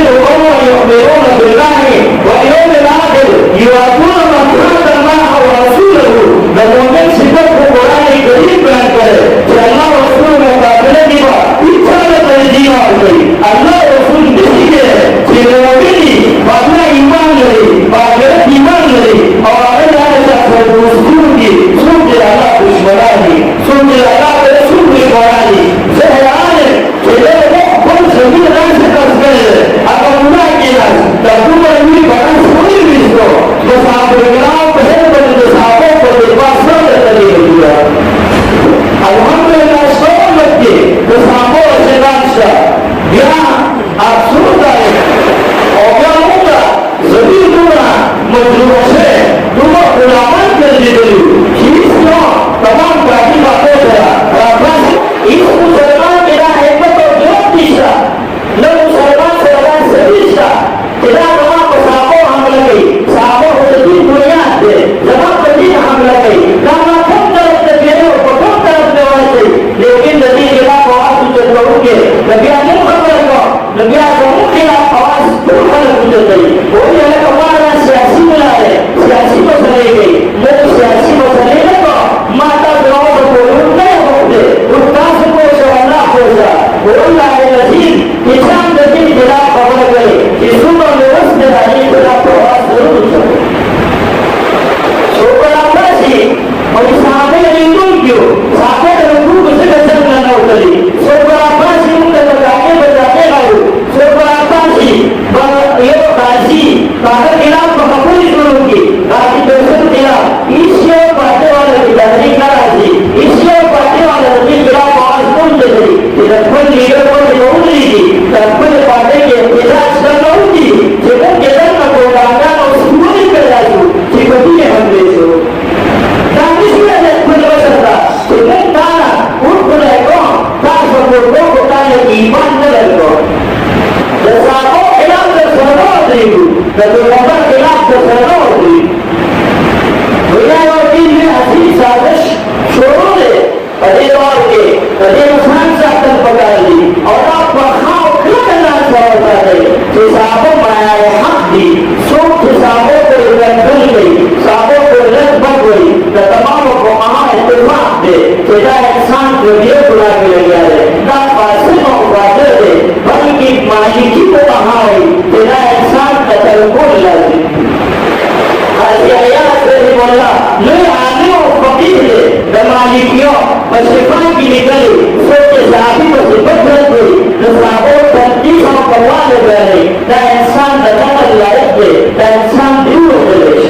يؤمنون يؤمنون بالله واليوم الآخر يؤتون ما كان الله ورسوله المؤمن صفات القرآن الكريم बयान करे कि अल्लाह रसूल में काबिले की बात इच्छा में तर्जीह आ गई अल्लाह रसूल किसी के चिरौती बादला ईमान ले बादल ईमान ले और अल्लाह के साथ दोस्ती की सुन के अल्लाह दुश्मनी सुन के अल्लाह के रसूल दुश्मनी सहरान के लोग कौन सभी रंग से कसबे अगर उन्हें किया तब वो भी बड़ा सोई भी इसको जो साफ ग्राम पहले बने साफों को पास न करने दिया अल्हम्दुलिल्लाह सब बच्चे जो साफों से नाश्ता यहाँ आप सुन रहे और क्या होगा जमीन दूरा मजदूरों से दूरा गुलामन कर दी गई चीज़ों तमाम काफी बातों से बस इस मुसलमान के ना एक तो जो तीसरा न मुसलमान से लगा सतीसा तेरा तमाम को साफों हम लगे साफों को दिन दुनिया से जमात कभी हम लगे ना कम तरफ से गए और कम तरफ से वाले लेकिन नदी के बाद आवाज उच्च करोगे नबिया ने खबर को नबिया को के आवाज दूर उच्च गई वो ये हमारा सियासी मिला है सियासी मसले गई वो सियासी मसले ने को माता गांव को बोलूं नहीं होते उसका को शवाना हो जा बोल रहा है नजीब किसान नदी जिला खबर करे इस सुबह में उस दिहाड़ी जिला प्रवास जरूर चले सोबराबाजी और सामने रिंगुल क्यों सामने रिंगुल से कसर करना उतरी सोबराबाजी उनके बजाते लाओ सोबराबाजी ये काजी कागज खिलाफ कबूल शुरू की काजी दोस्तों खिलाफ इससे पार्टी वाले विधानी का राजी इससे पार्टी वाले के खिलाफ आवाज कौन दे रही इधर लीडर को बोल रही थी तब पार्टी के इलाज करना होती जब केदार का प्रोग्राम और स्कूल ही कर रहा हूँ चिकटी ने हम ले सो दानिश में ने खुद बसता चिकन ताना उठ खुले को ताश को ताने ईमान न लगो जैसा को खिलाफ से सोना होती तो लोगों खिलाफ से सोना होती दुनिया और दिन में हंसी साजिश शुरू है अदेवार के अदेवसान से अक्ल पकड़ ली और आप बखाओ क्यों करना चाहता है हिसाबों माया हक दी सोच हिसाबों को रंगल गई साबों को रंग बन गई तो तमाम को महा इत्तेफाक दे तेरा इंसान को ये बुला के ले गया है ना फासिल को बादल दे बल्कि मालिकी को कहा है तेरा इंसान का तरकोल लाजी आयात से बोला नहीं आने और फकीर है दमालिकियों मशरिफा की निकली सोचे साथी को सिफत रख गई नसाबों तंजीह और कवाल गए ता इंसान दखल लायक है ता इंसान दूर हो गए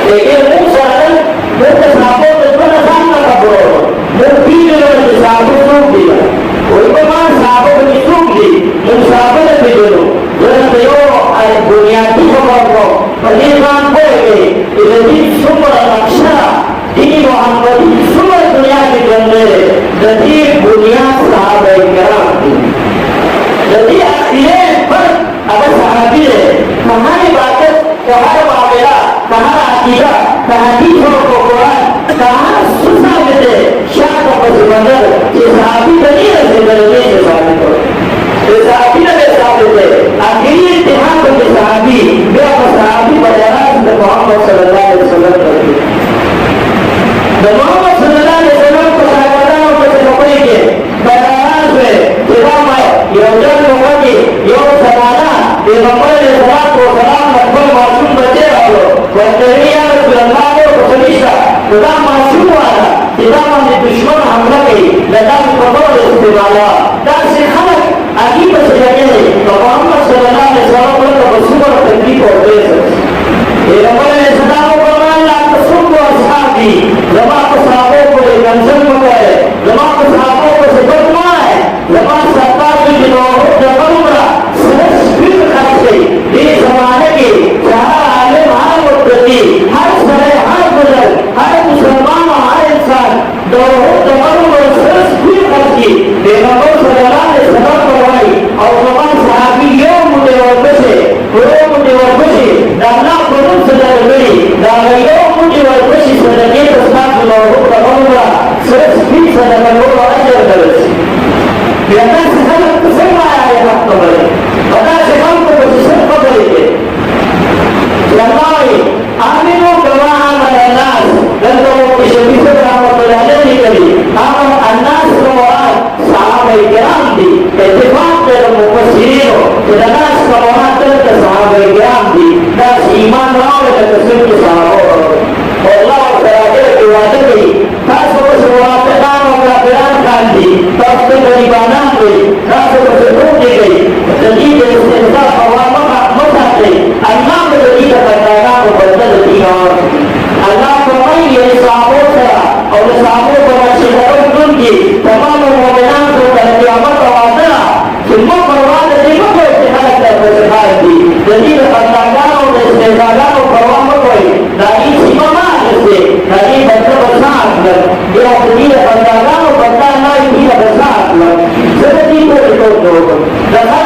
लेकिन मुसारन मुसाबों के पर आसान ना करो मुफीद और साबों को दिया कोई बात साबों को निसूख दी मुसाबों ने भेजो जो बुनियादी खबर को पहचान होएगी यदि सुपर अक्षर दीन मोहम्मदी सुपर दुनिया के बंदे यदि बुनियाद साहब कराम यदि ये पर अगर साहबी है कहानी बातें कहाँ मामला कहाँ अकीदा कहाँ दीनों को कुरान कहाँ सुना मिले शाह का पसंदर ये साहबी नहीं है जिंदगी से साबित हो ये साहबी ने साबित है आखिरी इत्तेफाक के साहबी मेरा साहबी बजाना मोहम्मद सल्लल्लाहु अलैहि वसल्लम करते मोहम्मद सल्लल्लाहु अलैहि वसल्लम को साहबाओं को नौकरी के बयान में जिला में योजन लोगों की योग सलाना ये नंबर ने सलाम को सलाम नकल मासूम बचे आओ वंदरिया सल्लल्लाहु अलैहि वसल्लम खुदा मासूम वाला जिला में दुश्मन हमला की लगा कबर इस्तेमाला दास खलक अजीब से लगे तो मोहम्मद सल्लल्लाहु अलैहि वसल्लम को बसूर तकलीफ और बेस ये नंबर ने सलाम को माला तसुब को असहाबी जमा को साहबों को कंसर्न को है जमा को साहबों को सिफत माए जमा सत्ता की जिन्हों जबरुरा सरस फिर खासे ये जमाने के चाहा आले महान मुक्ति हर समय हर गुजर हर मुसलमान और हर इंसान दोनों जबरुरा सरस फिर खासे ये number Kedanas kemahatan ke sahabat kiram di das iman lawan ke kesim ke sahabat Allah terakhir diwajib di tas semua tekan orang kandi tas dari banan di tas bersetup di jadi destinasi awal mengatakan anak menjadi katakan kepada dia anak pemain yang sahabat oleh sahabat bermasyarakat dunia teman mengenang kepada kiamat awalnya semua perwala itu jadi katakan oleh sekarang bahwa mengkoi dari simama dari bangsa besar dia tidak katakan naik tidak besar seperti itu dan